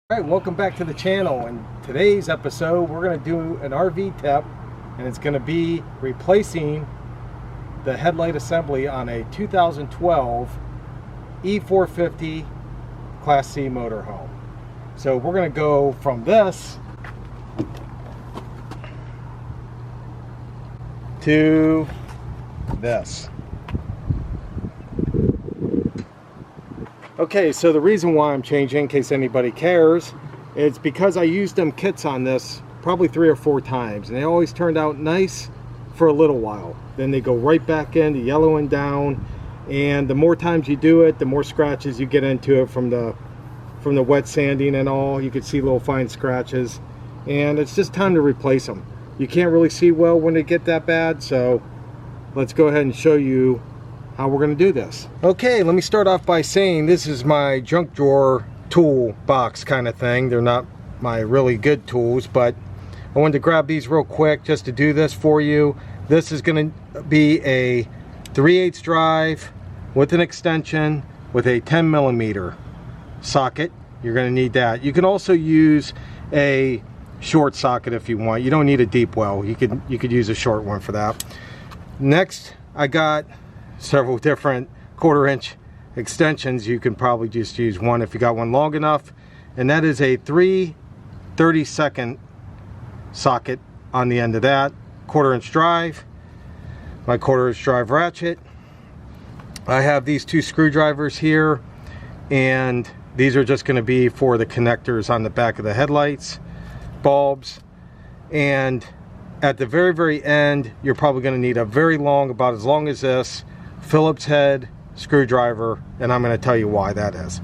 All right, welcome back to the channel. In today's episode, we're going to do an RV tip, and it's going to be replacing the headlight assembly on a 2012 E450 Class C motorhome. So we're going to go from this to this. Okay, so the reason why I'm changing, in case anybody cares, it's because I used them kits on this probably 3 or 4 times, and they always turned out nice for a little while. Then they go right back into yellowing down, and the more times you do it, the more scratches you get into it from the wet sanding and all. You can see little fine scratches, and it's just time to replace them. You can't really see well when they get that bad, so let's go ahead and show you how we're going to do this. Okay, let me start off by saying this is my junk drawer tool box kind of thing. They're not my really good tools, but I wanted to grab these real quick just to do this for you. This is going to be a 3/8 drive with an extension with a 10mm socket. You're going to need that. You can also use a short socket if you want. You don't need a deep well. You could use a short one for that. Next, I got several different 1/4-inch extensions. You can probably just use one if you got one long enough, and that is a 3/32 socket on the end of that. 1/4-inch drive, my 1/4-inch drive ratchet. I have these 2 screwdrivers here, and these are just going to be for the connectors on the back of the headlights, bulbs, and at the very end you're probably going to need a very long, about as long as this, Phillips head screwdriver, and I'm going to tell you why that is.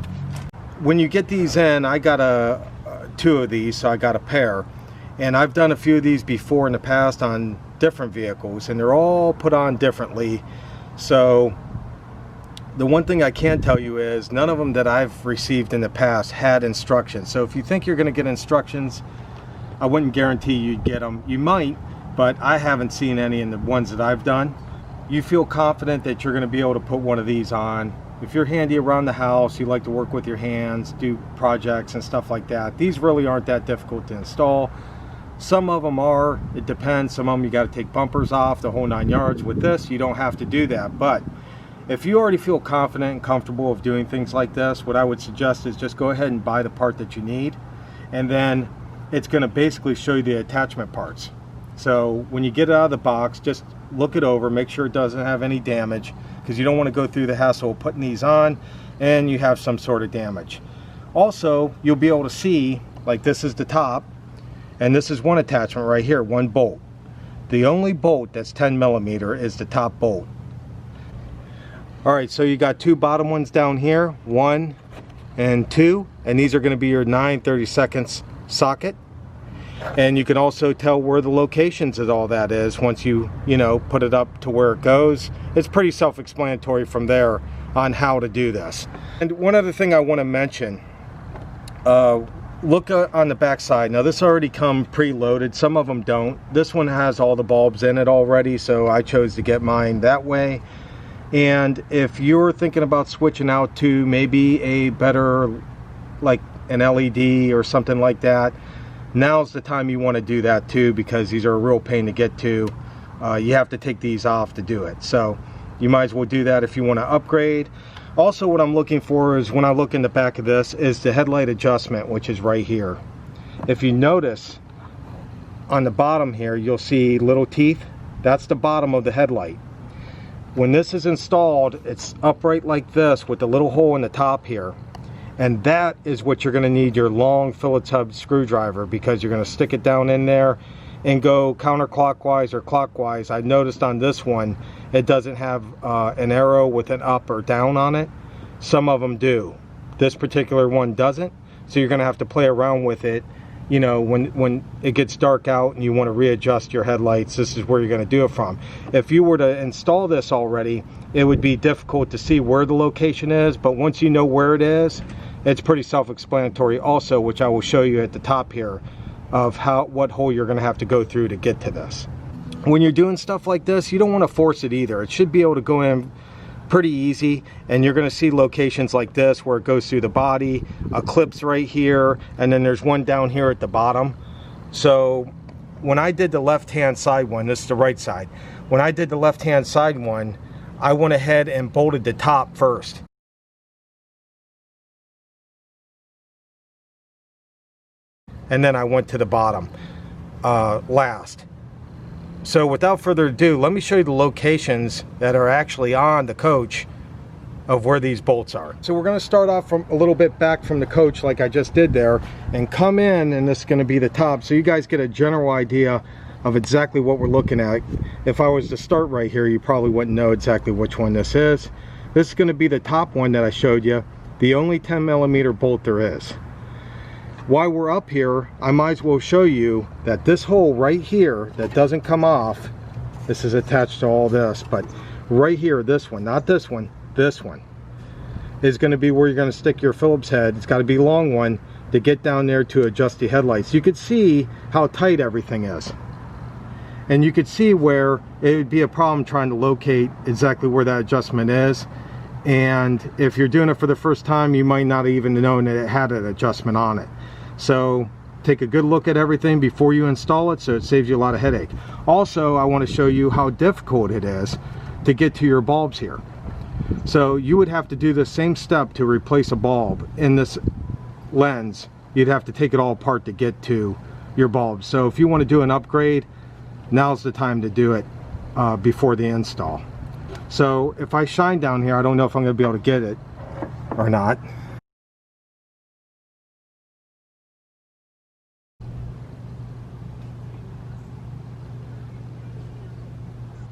When you get these in, I got 2 of these, so I got a pair, and I've done a few of these before in the past on different vehicles, and they're all put on differently. So the one thing I can tell you is none of them that I've received in the past had instructions. So if you think you're going to get instructions, I wouldn't guarantee you'd get them. You might, but I haven't seen any in the ones that I've done. You feel confident that you're going to be able to put one of these on. If you're handy around the house, you like to work with your hands, do projects and stuff like that, these really aren't that difficult to install. Some of them are, it depends. Some of them you got to take bumpers off, the whole 9 yards. With this, you don't have to do that. But if you already feel confident and comfortable of doing things like this, what I would suggest is just go ahead and buy the part that you need, and then it's going to basically show you the attachment parts. So when you get it out of the box, just look it over, make sure it doesn't have any damage, because you don't want to go through the hassle of putting these on and you have some sort of damage. Also, you'll be able to see, like, this is the top, and this is one attachment right here, one bolt. The only bolt that's 10mm is the top bolt. Alright, so you got 2 bottom ones down here, 1 and 2, and these are going to be your 9/32 socket. And you can also tell where the locations of all that is once you put it up to where it goes. It's pretty self-explanatory from there on how to do this. And one other thing I want to mention, look on the back side. Now this already come preloaded, some of them don't. This one has all the bulbs in it already, so I chose to get mine that way. And if you're thinking about switching out to maybe a better, like an LED or something like that, now's the time you want to do that too, because these are a real pain to get to. You have to take these off to do it, so you might as well do that if you want to upgrade. Also, what I'm looking for is, when I look in the back of this, is the headlight adjustment, which is right here. If you notice on the bottom here, you'll see little teeth. That's the bottom of the headlight. When this is installed, it's upright like this with the little hole in the top here. And that is what you're going to need your long Phillips head screwdriver, because you're going to stick it down in there and go counterclockwise or clockwise. I noticed on this one, it doesn't have an arrow with an up or down on it. Some of them do. This particular one doesn't. So you're going to have to play around with it. You know, when it gets dark out and you want to readjust your headlights, this is where you're going to do it from. If you were to install this already, it would be difficult to see where the location is, but once you know where it is, it's pretty self-explanatory also, which I will show you at the top here, of what hole you're going to have to go through to get to this. When you're doing stuff like this, you don't want to force it either. It should be able to go in pretty easy, and you're going to see locations like this where it goes through the body, a clip's right here, and then there's one down here at the bottom. So when I did the left hand side one, this is the right side, when I did the left hand side one, I went ahead and bolted the top first. And then I went to the bottom last. So without further ado, let me show you the locations that are actually on the coach of where these bolts are. So we're going to start off from a little bit back from the coach like I just did there, and come in, and this is going to be the top, so you guys get a general idea of exactly what we're looking at. If I was to start right here, you probably wouldn't know exactly which one this is. This is going to be the top one that I showed you, the only 10mm bolt there is. While we're up here, I might as well show you that this hole right here that doesn't come off, this is attached to all this, but right here, this one, not this one, this one is going to be where you're going to stick your Phillips head. It's got to be a long one to get down there to adjust the headlights. You could see how tight everything is, and you could see where it would be a problem trying to locate exactly where that adjustment is. And if you're doing it for the first time, you might not even know that it had an adjustment on it. So take a good look at everything before you install it, so it saves you a lot of headache. Also, I want to show you how difficult it is to get to your bulbs here. So you would have to do the same step to replace a bulb in this lens. You'd have to take it all apart to get to your bulbs. So if you want to do an upgrade, now's the time to do it before the install. So if I shine down here, I don't know if I'm going to be able to get it or not.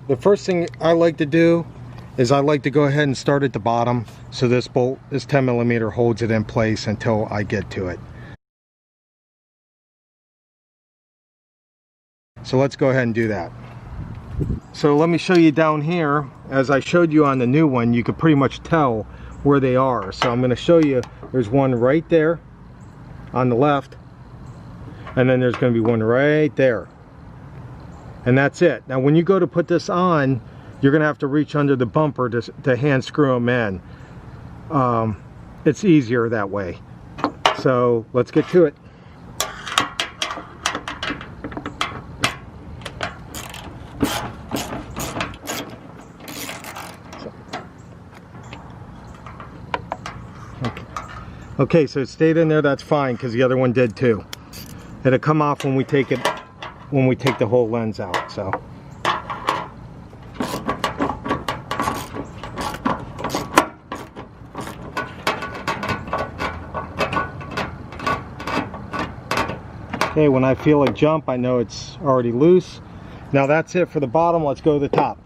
The first thing I like to do is I like to go ahead and start at the bottom, so this bolt, this 10mm, holds it in place until I get to it. So let's go ahead and do that. So let me show you down here. As I showed you on the new one, you could pretty much tell where they are. So I'm going to show you, there's one right there on the left, and then there's going to be one right there. And that's it. Now when you go to put this on, you're going to have to reach under the bumper to hand screw them in. It's easier that way. So let's get to it. Okay, so it stayed in there, that's fine, because the other one did too. It'll come off when we take it, when we take the whole lens out. So okay, when I feel a jump, I know it's already loose. Now that's it for the bottom. Let's go to the top.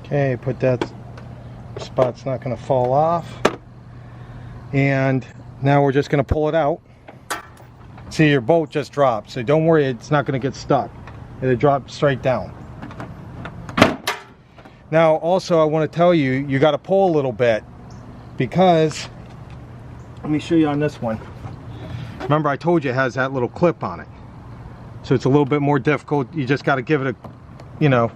Okay, put that spot's not going to fall off, and now we're just going to pull it out. See, your bolt just dropped, so don't worry, it's not going to get stuck. It'll drop straight down. Now also I want to tell you, you got to pull a little bit, because let me show you on this one. Remember I told you it has that little clip on it, so it's a little bit more difficult. You just got to give it a, you know,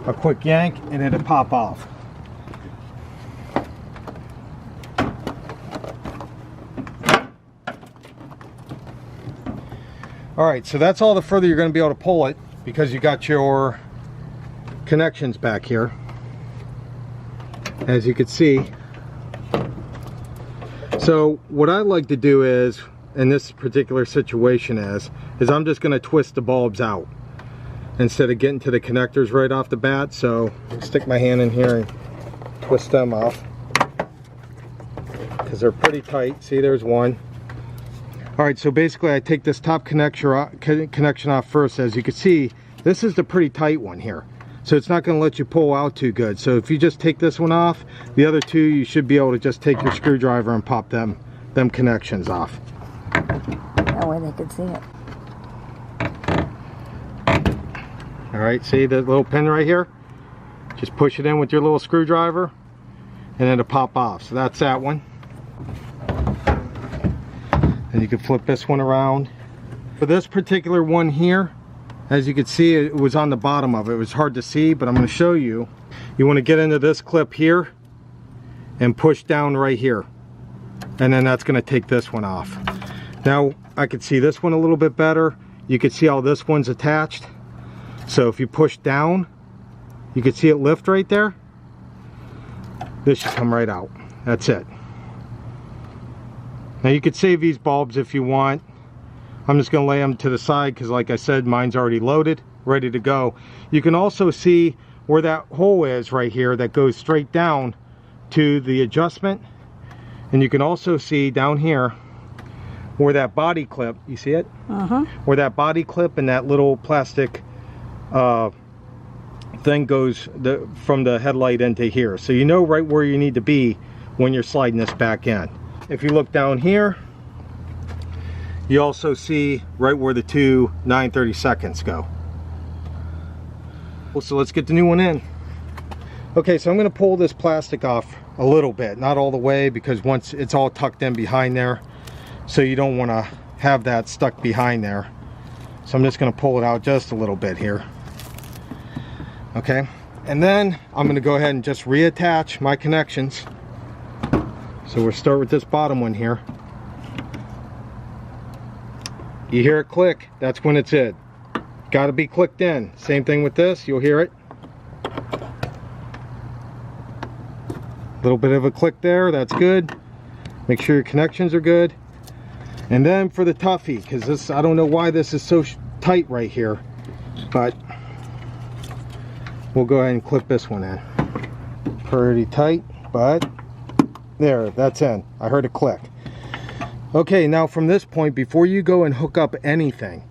a quick yank and it'll pop off. Alright, so that's all the further you're going to be able to pull it, because you got your connections back here, as you can see. So what I like to do is, in this particular situation is I'm just going to twist the bulbs out instead of getting to the connectors right off the bat. So stick my hand in here and twist them off, because they're pretty tight. See, there's one. Alright, so basically I take this top connection off first. As you can see, this is the pretty tight one here, so it's not going to let you pull out too good. So if you just take this one off, the other two you should be able to just take your screwdriver and pop them connections off. That way they could see it. Alright, see the little pin right here? Just push it in with your little screwdriver and it'll pop off. So that's that one. And you can flip this one around. For this particular one here, as you can see, it was on the bottom of it. It was hard to see, but I'm going to show you. You want to get into this clip here and push down right here. And then that's going to take this one off. Now I can see this one a little bit better. You can see how this one's attached. So if you push down, you can see it lift right there. This should come right out. That's it. Now you could save these bulbs if you want. I'm just going to lay them to the side because, like I said, mine's already loaded, ready to go. You can also see where that hole is right here that goes straight down to the adjustment. And you can also see down here where that body clip, you see it? Where that body clip and that little plastic thing goes from the headlight into here. So you know right where you need to be when you're sliding this back in. If you look down here, you also see right where the two 9/32 go. Well, so let's get the new one in. Okay, so I'm going to pull this plastic off a little bit, not all the way, because once it's all tucked in behind there, so you don't want to have that stuck behind there. So I'm just going to pull it out just a little bit here. Okay, and then I'm going to go ahead and just reattach my connections. So we'll start with this bottom one here. You hear it click, that's when it's in. Got to be clicked in. Same thing with this, you'll hear it. A little bit of a click there, that's good. Make sure your connections are good. And then for the toughie, because this, I don't know why this is so tight right here, but we'll go ahead and clip this one in. Pretty tight, but there, that's in. I heard a click. Okay, now from this point, before you go and hook up anything,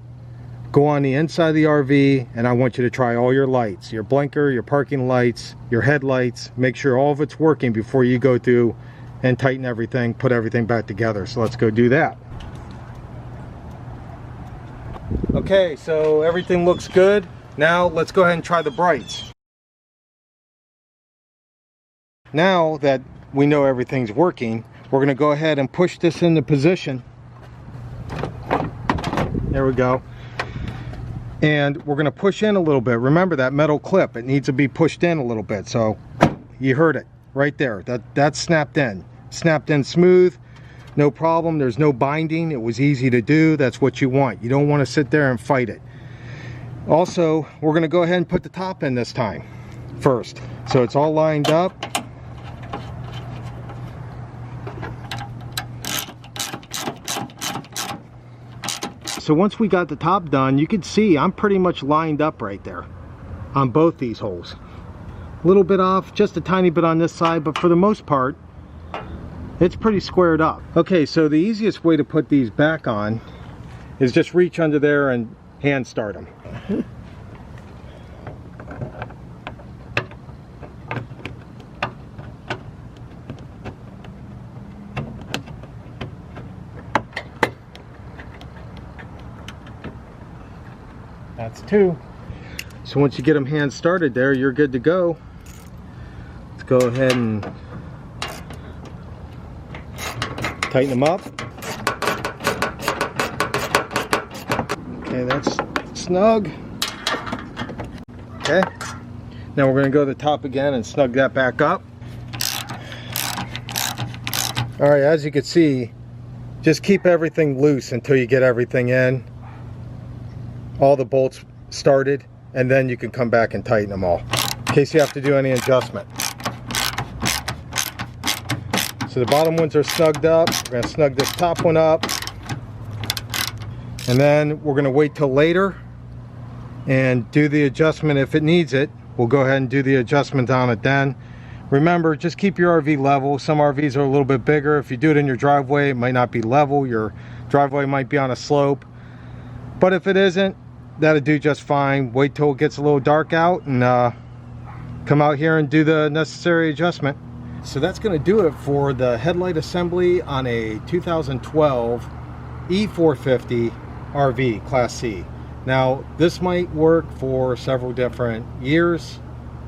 go on the inside of the RV and I want you to try all your lights, your blinker, your parking lights, your headlights. Make sure all of it's working before you go through and tighten everything, put everything back together. So let's go do that. Okay, so everything looks good. Now let's go ahead and try the brights. Now that we know everything's working, we're going to go ahead and push this into position. There we go. And we're going to push in a little bit. Remember that metal clip, it needs to be pushed in a little bit. So you heard it right there. That's snapped in. Snapped in smooth, no problem. There's no binding. It was easy to do. That's what you want. You don't want to sit there and fight it. Also, we're going to go ahead and put the top in this time first. So it's all lined up. So once we got the top done, you can see I'm pretty much lined up right there on both these holes. A little bit off, just a tiny bit on this side, but for the most part, it's pretty squared up. Okay, so the easiest way to put these back on is just reach under there and hand start them. That's two. So once you get them hand started there, you're good to go. Let's go ahead and tighten them up. Okay, that's snug. Okay, now we're going to go to the top again and snug that back up. All right, as you can see, just keep everything loose until you get everything in, all the bolts started, and then you can come back and tighten them all in case you have to do any adjustment. So the bottom ones are snugged up. We're going to snug this top one up, and then we're going to wait till later and do the adjustment if it needs it. We'll go ahead and do the adjustment on it then. Remember, just keep your RV level. Some RVs are a little bit bigger. If you do it in your driveway, it might not be level. Your driveway might be on a slope, but if it isn't, that'll do just fine. Wait till it gets a little dark out and come out here and do the necessary adjustment. So that's going to do it for the headlight assembly on a 2012 E450 RV Class C. Now this might work for several different years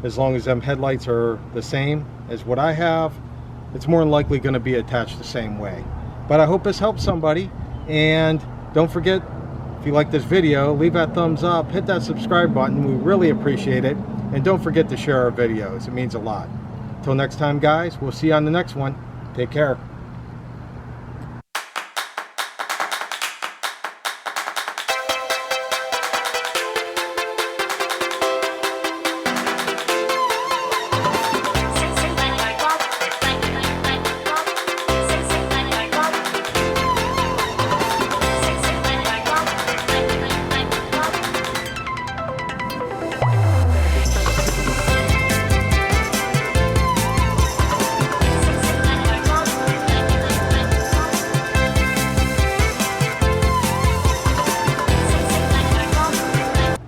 as long as them headlights are the same as what I have. It's more than likely going to be attached the same way. But I hope this helps somebody. And don't forget, if you like this video, leave that thumbs up, hit that subscribe button. We really appreciate it. And don't forget to share our videos. It means a lot. Till next time, guys, we'll see you on the next one. Take care.